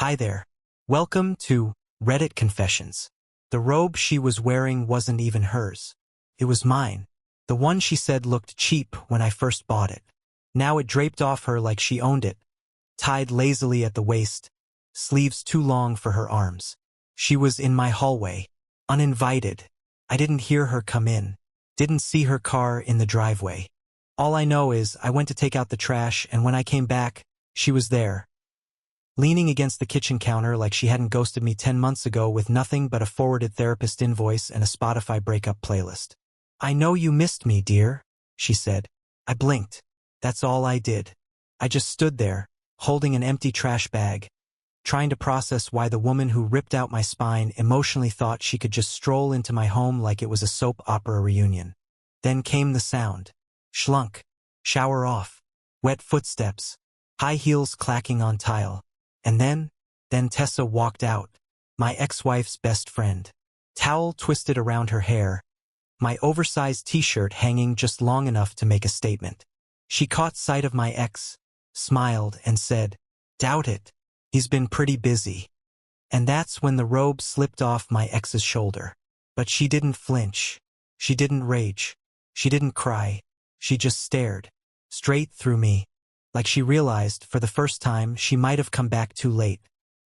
Hi there. Welcome to Reddit Confessions. The robe she was wearing wasn't even hers. It was mine. The one she said looked cheap when I first bought it. Now it draped off her like she owned it, tied lazily at the waist, sleeves too long for her arms. She was in my hallway, uninvited. I didn't hear her come in, didn't see her car in the driveway. All I know is I went to take out the trash, and when I came back, she was there, leaning against the kitchen counter like she hadn't ghosted me 10 months ago with nothing but a forwarded therapist invoice and a Spotify breakup playlist. "I know you missed me, dear," she said. I blinked. That's all I did. I just stood there, holding an empty trash bag, trying to process why the woman who ripped out my spine emotionally thought she could just stroll into my home like it was a soap opera reunion. Then came the sound. Schlunk. Shower off. Wet footsteps. High heels clacking on tile. And then Tessa walked out, my ex-wife's best friend. Towel twisted around her hair, my oversized t-shirt hanging just long enough to make a statement. She caught sight of my ex, smiled, and said, "Doubt it. He's been pretty busy." And that's when the robe slipped off my ex's shoulder. But she didn't flinch. She didn't rage. She didn't cry. She just stared, straight through me, like she realized, for the first time, she might have come back too late.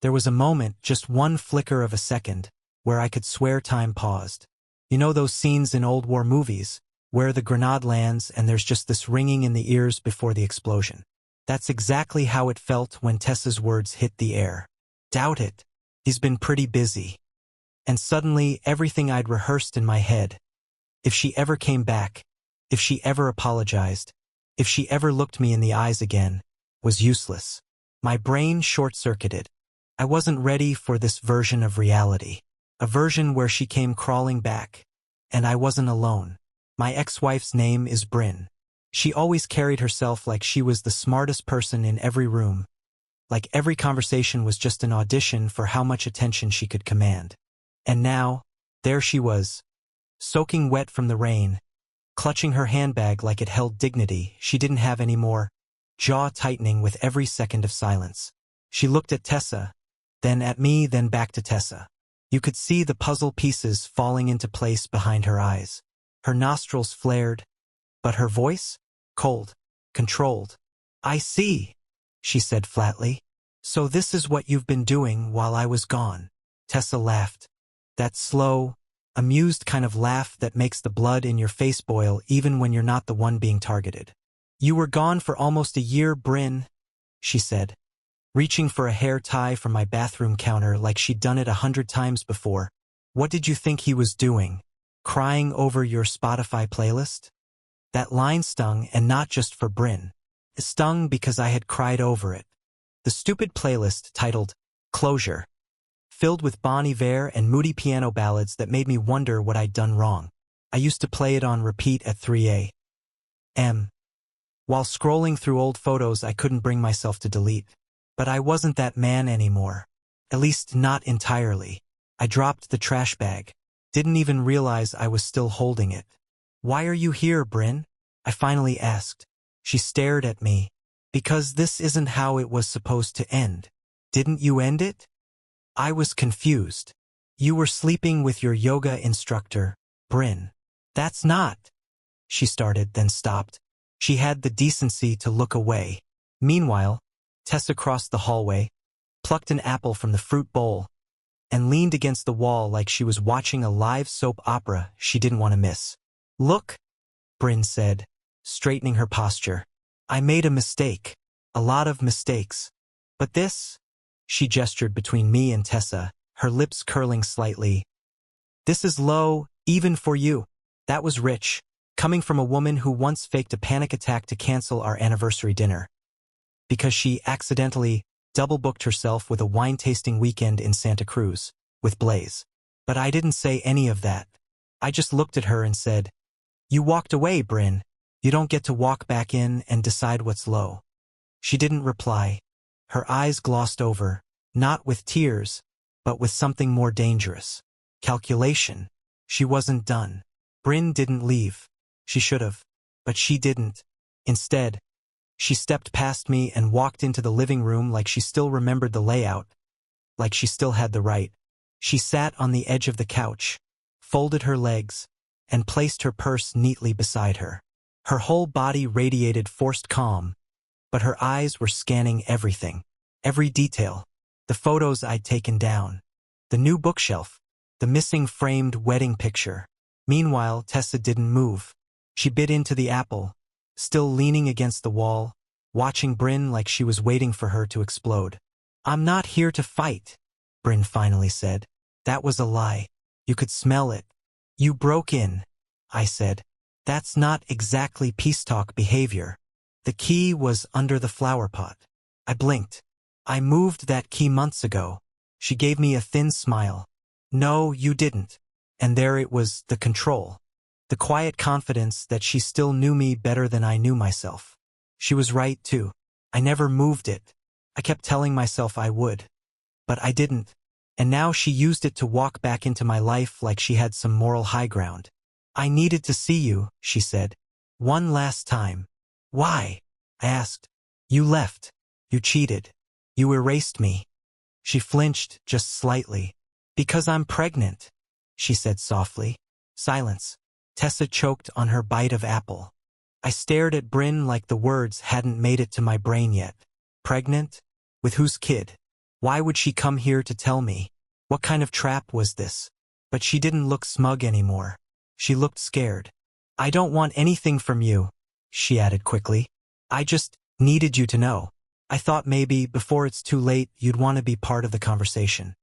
There was a moment, just one flicker of a second, where I could swear time paused. You know those scenes in old war movies, where the grenade lands and there's just this ringing in the ears before the explosion? That's exactly how it felt when Tessa's words hit the air. Doubt it. He's been pretty busy. And suddenly, everything I'd rehearsed in my head, if she ever came back, if she ever apologized, if she ever looked me in the eyes again, was useless. My brain short-circuited. I wasn't ready for this version of reality. A version where she came crawling back. And I wasn't alone. My ex-wife's name is Bryn. She always carried herself like she was the smartest person in every room. Like every conversation was just an audition for how much attention she could command. And now, there she was, soaking wet from the rain, clutching her handbag like it held dignity she didn't have anymore, jaw tightening with every second of silence. She looked at Tessa, then at me, then back to Tessa. You could see the puzzle pieces falling into place behind her eyes. Her nostrils flared, but her voice? Cold, controlled. "I see," she said flatly. "So this is what you've been doing while I was gone." Tessa laughed. That slow, amused kind of laugh that makes the blood in your face boil even when you're not the one being targeted. "You were gone for almost a year, Bryn," she said, reaching for a hair tie from my bathroom counter like she'd done it 100 times before. "What did you think he was doing? Crying over your Spotify playlist?" That line stung, and not just for Bryn. It stung because I had cried over it. The stupid playlist titled Closure, filled with Bon Iver and moody piano ballads that made me wonder what I'd done wrong. I used to play it on repeat at 3 a.m. While scrolling through old photos I couldn't bring myself to delete. But I wasn't that man anymore. At least not entirely. I dropped the trash bag. Didn't even realize I was still holding it. "Why are you here, Bryn?" I finally asked. She stared at me. "Because this isn't how it was supposed to end." "Didn't you end it?" I was confused. "You were sleeping with your yoga instructor, Bryn." "That's not," she started, then stopped. She had the decency to look away. Meanwhile, Tessa crossed the hallway, plucked an apple from the fruit bowl, and leaned against the wall like she was watching a live soap opera she didn't want to miss. "Look," Bryn said, straightening her posture. "I made a mistake. A lot of mistakes. But this," she gestured between me and Tessa, her lips curling slightly. "This is low, even for you." That was rich, coming from a woman who once faked a panic attack to cancel our anniversary dinner, because she accidentally double-booked herself with a wine-tasting weekend in Santa Cruz, with Blaze. But I didn't say any of that. I just looked at her and said, "You walked away, Bryn. You don't get to walk back in and decide what's low." She didn't reply. Her eyes glossed over, not with tears, but with something more dangerous. Calculation. She wasn't done. Bryn didn't leave. She should have. But she didn't. Instead, she stepped past me and walked into the living room like she still remembered the layout, like she still had the right. She sat on the edge of the couch, folded her legs, and placed her purse neatly beside her. Her whole body radiated forced calm, but her eyes were scanning everything, every detail, the photos I'd taken down, the new bookshelf, the missing framed wedding picture. Meanwhile, Tessa didn't move. She bit into the apple, still leaning against the wall, watching Bryn like she was waiting for her to explode. "I'm not here to fight," Bryn finally said. "That was a lie. You could smell it. You broke in," I said. "That's not exactly peace talk behavior. The key was under the flower pot." I blinked. "I moved that key months ago." She gave me a thin smile. "No, you didn't." And there it was, the control. The quiet confidence that she still knew me better than I knew myself. She was right, too. I never moved it. I kept telling myself I would. But I didn't. And now she used it to walk back into my life like she had some moral high ground. "I needed to see you," she said. "One last time." "Why?" I asked. "You left. You cheated. You erased me." She flinched just slightly. "Because I'm pregnant," she said softly. Silence. Tessa choked on her bite of apple. I stared at Bryn like the words hadn't made it to my brain yet. Pregnant? With whose kid? Why would she come here to tell me? What kind of trap was this? But she didn't look smug anymore. She looked scared. "I don't want anything from you," she added quickly. "I just needed you to know. I thought maybe, before it's too late, you'd want to be part of the conversation."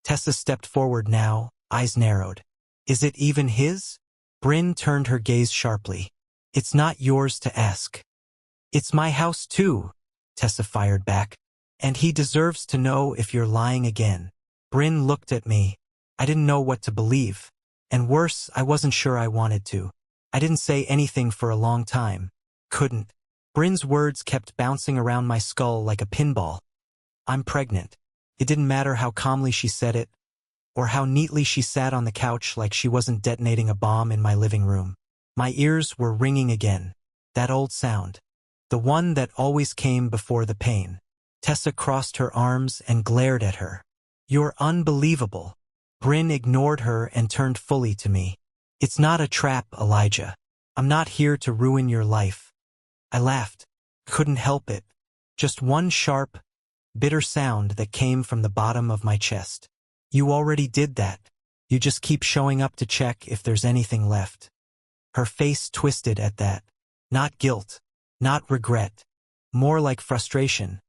Tessa stepped forward now, eyes narrowed. "Is it even his?" Bryn turned her gaze sharply. "It's not yours to ask." "It's my house too," Tessa fired back. "And he deserves to know if you're lying again." Bryn looked at me. I didn't know what to believe. And worse, I wasn't sure I wanted to. I didn't say anything for a long time. Couldn't. Bryn's words kept bouncing around my skull like a pinball. "I'm pregnant." It didn't matter how calmly she said it, or how neatly she sat on the couch like she wasn't detonating a bomb in my living room. My ears were ringing again. That old sound. The one that always came before the pain. Tessa crossed her arms and glared at her. "You're unbelievable." Bryn ignored her and turned fully to me. "It's not a trap, Elijah. I'm not here to ruin your life." I laughed. Couldn't help it. Just one sharp, bitter sound that came from the bottom of my chest. "You already did that. You just keep showing up to check if there's anything left." Her face twisted at that. Not guilt. Not regret. More like frustration.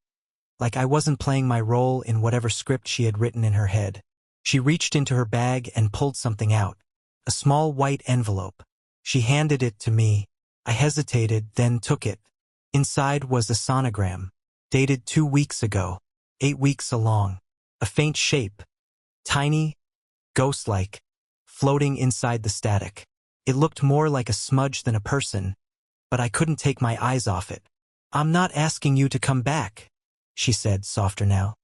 Like I wasn't playing my role in whatever script she had written in her head. She reached into her bag and pulled something out. A small white envelope. She handed it to me. I hesitated, then took it. Inside was a sonogram. Dated 2 weeks ago. 8 weeks along. A faint shape. Tiny, ghost-like, floating inside the static. It looked more like a smudge than a person, but I couldn't take my eyes off it. "I'm not asking you to come back," she said, softer now.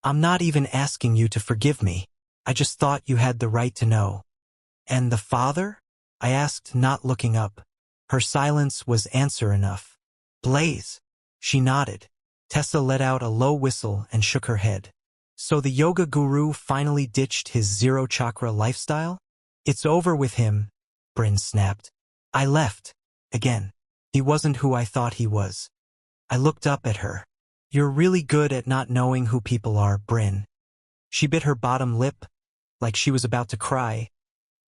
"I'm not even asking you to forgive me. I just thought you had the right to know." "And the father?" I asked, not looking up. Her silence was answer enough. "Blaze." She nodded. Tessa let out a low whistle and shook her head. "So the yoga guru finally ditched his zero-chakra lifestyle?" "It's over with him," Bryn snapped. I left. Again. He wasn't who I thought he was. I looked up at her. "You're really good at not knowing who people are, Bryn." She bit her bottom lip, like she was about to cry,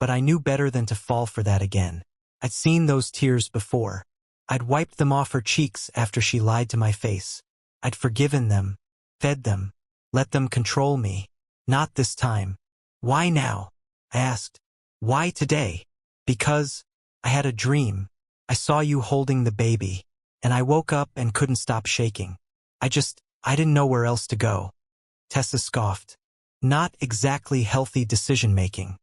but I knew better than to fall for that again. I'd seen those tears before. I'd wiped them off her cheeks after she lied to my face. I'd forgiven them, fed them, let them control me. Not this time. "Why now?" I asked. "Why today?" "Because I had a dream. I saw you holding the baby, and I woke up and couldn't stop shaking. I didn't know where else to go." Tessa scoffed. "Not exactly healthy decision-making."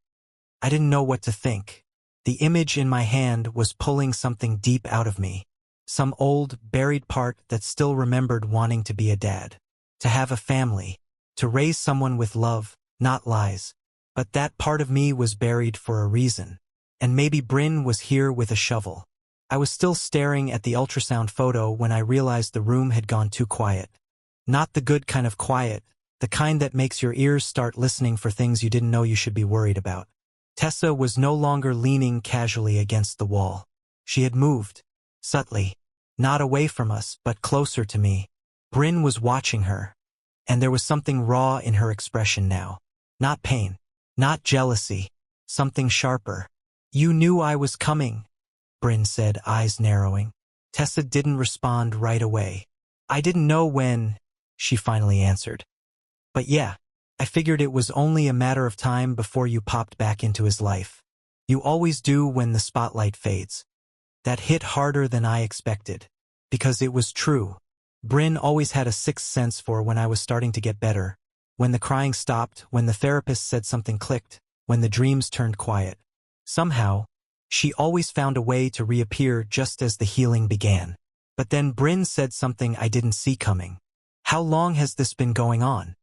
I didn't know what to think. The image in my hand was pulling something deep out of me. Some old, buried part that still remembered wanting to be a dad. To have a family. To raise someone with love, not lies. But that part of me was buried for a reason. And maybe Bryn was here with a shovel. I was still staring at the ultrasound photo when I realized the room had gone too quiet. Not the good kind of quiet, the kind that makes your ears start listening for things you didn't know you should be worried about. Tessa was no longer leaning casually against the wall. She had moved, subtly, not away from us, but closer to me. Bryn was watching her, and there was something raw in her expression now. Not pain, not jealousy, something sharper. "You knew I was coming," Bryn said, eyes narrowing. Tessa didn't respond right away. "I didn't know when," she finally answered. "But yeah, I figured it was only a matter of time before you popped back into his life. You always do when the spotlight fades." That hit harder than I expected. Because it was true. Bryn always had a sixth sense for when I was starting to get better. When the crying stopped, when the therapist said something clicked, when the dreams turned quiet. Somehow, she always found a way to reappear just as the healing began. But then Bryn said something I didn't see coming. "How long has this been going on?"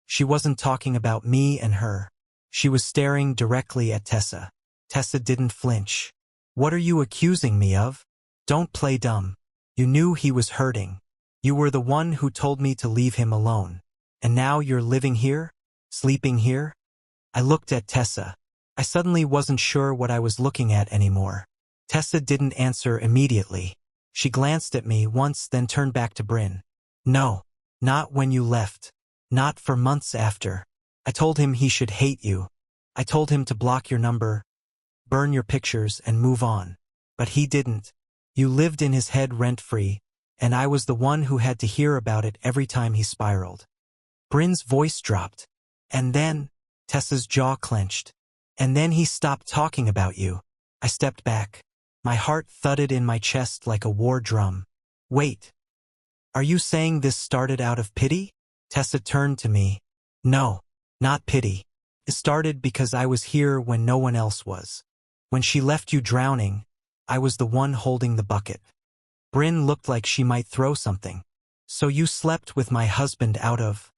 She wasn't talking about me and her. She was staring directly at Tessa. Tessa didn't flinch. "What are you accusing me of? Don't play dumb. You knew he was hurting. You were the one who told me to leave him alone. And now you're living here? Sleeping here?" I looked at Tessa. I suddenly wasn't sure what I was looking at anymore. Tessa didn't answer immediately. She glanced at me once, then turned back to Bryn. "No, not when you left. Not for months after. I told him he should hate you. I told him to block your number, burn your pictures, and move on. But he didn't. You lived in his head rent-free, and I was the one who had to hear about it every time he spiraled." Bryn's voice dropped. "And then," Tessa's jaw clenched. "And then he stopped talking about you." I stepped back. My heart thudded in my chest like a war drum. "Wait. Are you saying this started out of pity?" Tessa turned to me. "No, not pity. It started because I was here when no one else was. When she left you drowning, I was the one holding the bucket." Bryn looked like she might throw something. "So you slept with my husband out of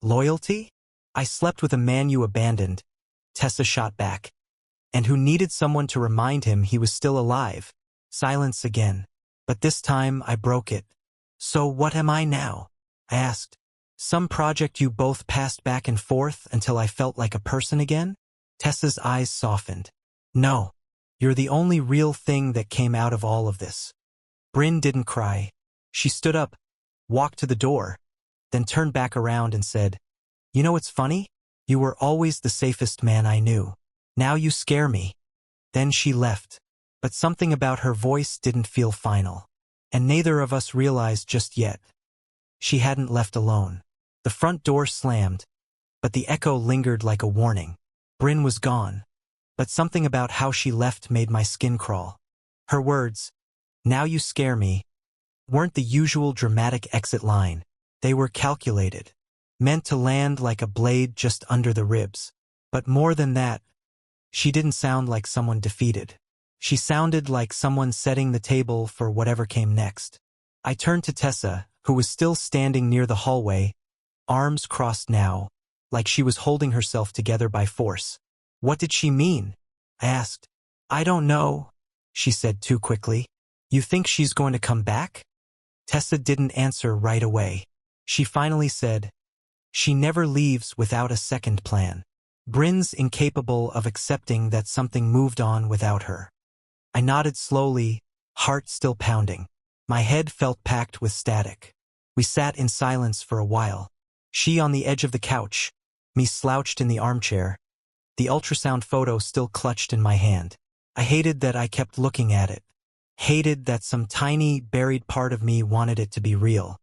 loyalty?" "I slept with a man you abandoned," Tessa shot back, "and who needed someone to remind him he was still alive." Silence again. But this time I broke it. "So what am I now?" I asked. "Some project you both passed back and forth until I felt like a person again?" Tessa's eyes softened. "No. You're the only real thing that came out of all of this." Bryn didn't cry. She stood up, walked to the door, then turned back around and said, "You know what's funny? You were always the safest man I knew. Now you scare me." Then she left. But something about her voice didn't feel final. And neither of us realized just yet. She hadn't left alone. The front door slammed, but the echo lingered like a warning. Bryn was gone. But something about how she left made my skin crawl. Her words, "Now you scare me," weren't the usual dramatic exit line. They were calculated, meant to land like a blade just under the ribs. But more than that, she didn't sound like someone defeated. She sounded like someone setting the table for whatever came next. I turned to Tessa, who was still standing near the hallway, arms crossed now, like she was holding herself together by force. "What did she mean?" I asked. "I don't know," she said too quickly. "You think she's going to come back?" Tessa didn't answer right away. She finally said, "She never leaves without a second plan. Bryn's incapable of accepting that something moved on without her." I nodded slowly, heart still pounding. My head felt packed with static. We sat in silence for a while. She on the edge of the couch, me slouched in the armchair, the ultrasound photo still clutched in my hand. I hated that I kept looking at it. Hated that some tiny, buried part of me wanted it to be real.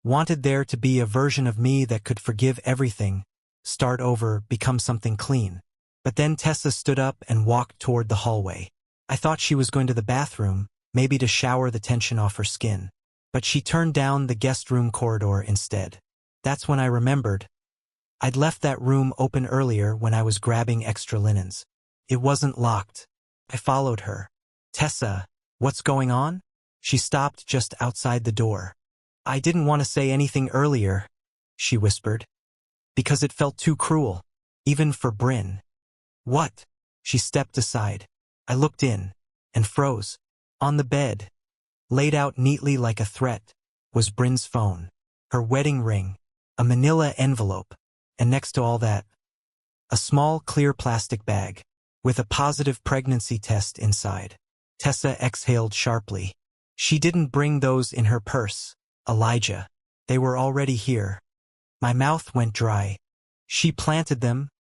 Wanted there to be a version of me that could forgive everything, start over, become something clean. But then Tessa stood up and walked toward the hallway. I thought she was going to the bathroom, maybe to shower the tension off her skin. But she turned down the guest room corridor instead. That's when I remembered. I'd left that room open earlier when I was grabbing extra linens. It wasn't locked. I followed her. "Tessa, what's going on?" She stopped just outside the door. "I didn't want to say anything earlier," she whispered, "because it felt too cruel, even for Bryn." "What?" She stepped aside. I looked in, and froze. On the bed, laid out neatly like a threat, was Bryn's phone. Her wedding ring, a manila envelope, and next to all that, a small clear plastic bag with a positive pregnancy test inside. Tessa exhaled sharply. She didn't bring those in her purse, Elijah. They were already here. My mouth went dry. She planted them,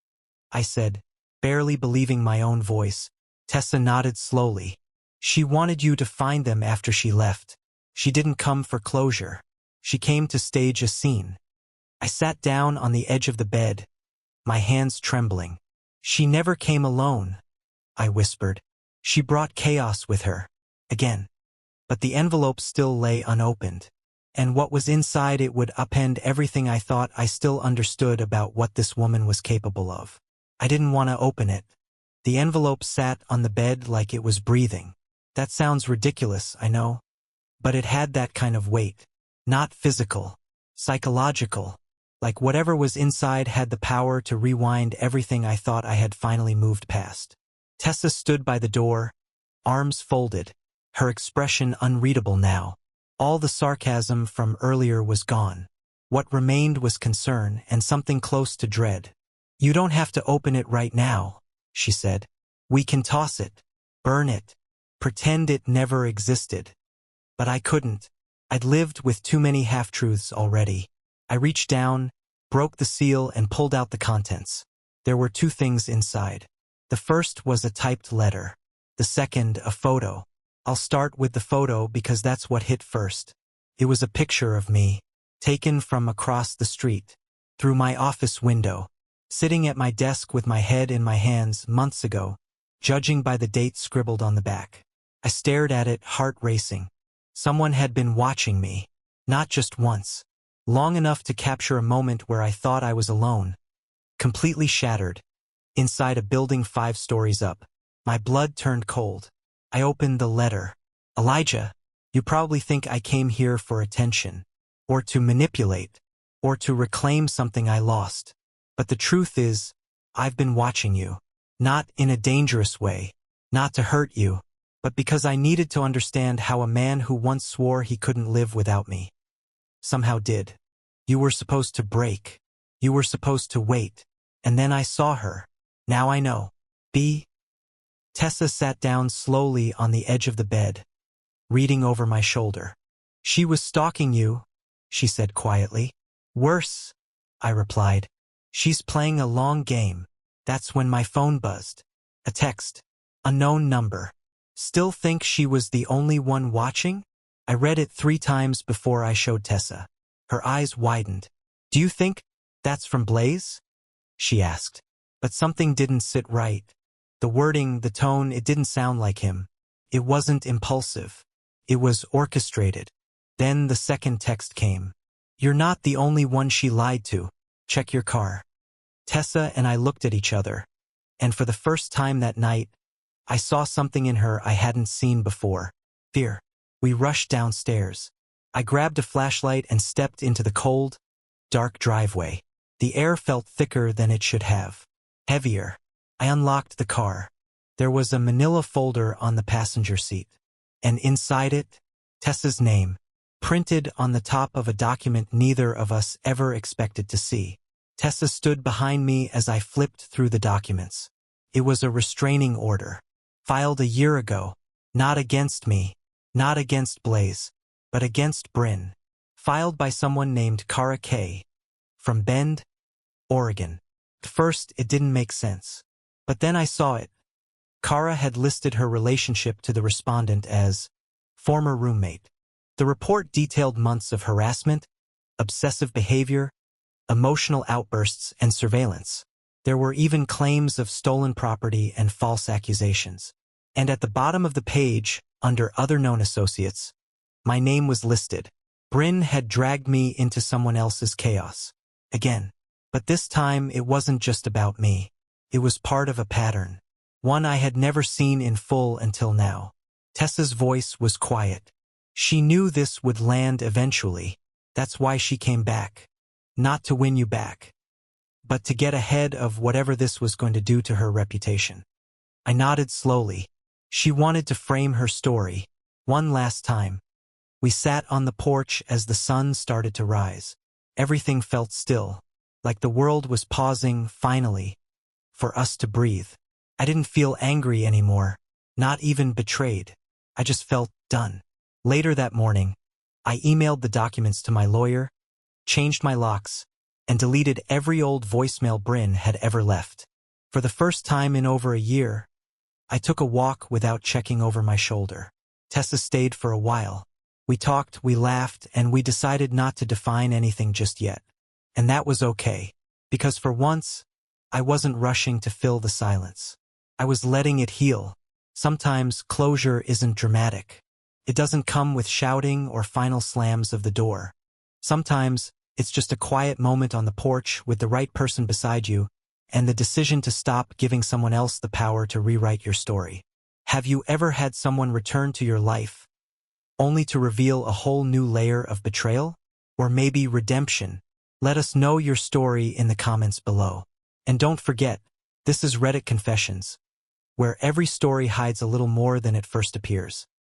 I said, barely believing my own voice. Tessa nodded slowly. She wanted you to find them after she left. She didn't come for closure. She came to stage a scene. I sat down on the edge of the bed, my hands trembling. She never came alone, I whispered. She brought chaos with her. Again. But the envelope still lay unopened. And what was inside it would upend everything I thought I still understood about what this woman was capable of. I didn't want to open it. The envelope sat on the bed like it was breathing. That sounds ridiculous, I know. But it had that kind of weight. Not physical. Psychological. Like whatever was inside had the power to rewind everything I thought I had finally moved past. Tessa stood by the door, arms folded, her expression unreadable now. All the sarcasm from earlier was gone. What remained was concern and something close to dread. You don't have to open it right now, she said. We can toss it, burn it, pretend it never existed. But I couldn't. I'd lived with too many half-truths already. I reached down, broke the seal, and pulled out the contents. There were two things inside. The first was a typed letter. The second, a photo. I'll start with the photo because that's what hit first. It was a picture of me, taken from across the street, through my office window, sitting at my desk with my head in my hands months ago, judging by the date scribbled on the back. I stared at it, heart racing. Someone had been watching me, not just once, long enough to capture a moment where I thought I was alone, completely shattered, inside a building 5 stories up. My blood turned cold. I opened the letter. Elijah, you probably think I came here for attention, or to manipulate, or to reclaim something I lost. But the truth is, I've been watching you. Not in a dangerous way, not to hurt you, but because I needed to understand how a man who once swore he couldn't live without me somehow did. You were supposed to break. You were supposed to wait. And then I saw her. Now I know. Tessa sat down slowly on the edge of the bed, reading over my shoulder. She was stalking you, she said quietly. Worse, I replied. She's playing a long game. That's when my phone buzzed. A text. Unknown number. Still think she was the only one watching? I read it 3 times before I showed Tessa. Her eyes widened. Do you think that's from Blaze? She asked. But something didn't sit right. The wording, the tone, it didn't sound like him. It wasn't impulsive. It was orchestrated. Then the second text came. You're not the only one she lied to. Check your car. Tessa and I looked at each other. And for the first time that night, I saw something in her I hadn't seen before. Fear. We rushed downstairs. I grabbed a flashlight and stepped into the cold, dark driveway. The air felt thicker than it should have. Heavier. I unlocked the car. There was a manila folder on the passenger seat. And inside it, Tessa's name, printed on the top of a document neither of us ever expected to see. Tessa stood behind me as I flipped through the documents. It was a restraining order, filed a year ago, not against me, not against Blaze, but against Bryn, filed by someone named Kara K. from Bend, Oregon. At first, it didn't make sense. But then I saw it. Kara had listed her relationship to the respondent as former roommate. The report detailed months of harassment, obsessive behavior, emotional outbursts, and surveillance. There were even claims of stolen property and false accusations. And at the bottom of the page, under other known associates, my name was listed. Bryn had dragged me into someone else's chaos. Again. But this time it wasn't just about me. It was part of a pattern. One I had never seen in full until now. Tessa's voice was quiet. She knew this would land eventually. That's why she came back. Not to win you back, but to get ahead of whatever this was going to do to her reputation. I nodded slowly. She wanted to frame her story. One last time. We sat on the porch as the sun started to rise. Everything felt still, like the world was pausing, finally, for us to breathe. I didn't feel angry anymore, not even betrayed. I just felt done. Later that morning, I emailed the documents to my lawyer, changed my locks, and deleted every old voicemail Bryn had ever left. For the first time in over a year, I took a walk without checking over my shoulder. Tessa stayed for a while. We talked, we laughed, and we decided not to define anything just yet. And that was okay, because for once, I wasn't rushing to fill the silence. I was letting it heal. Sometimes closure isn't dramatic. It doesn't come with shouting or final slams of the door. Sometimes it's just a quiet moment on the porch with the right person beside you, and the decision to stop giving someone else the power to rewrite your story. Have you ever had someone return to your life, only to reveal a whole new layer of betrayal? Or maybe redemption? Let us know your story in the comments below. And don't forget, this is Reddit Confessions, where every story hides a little more than it first appears.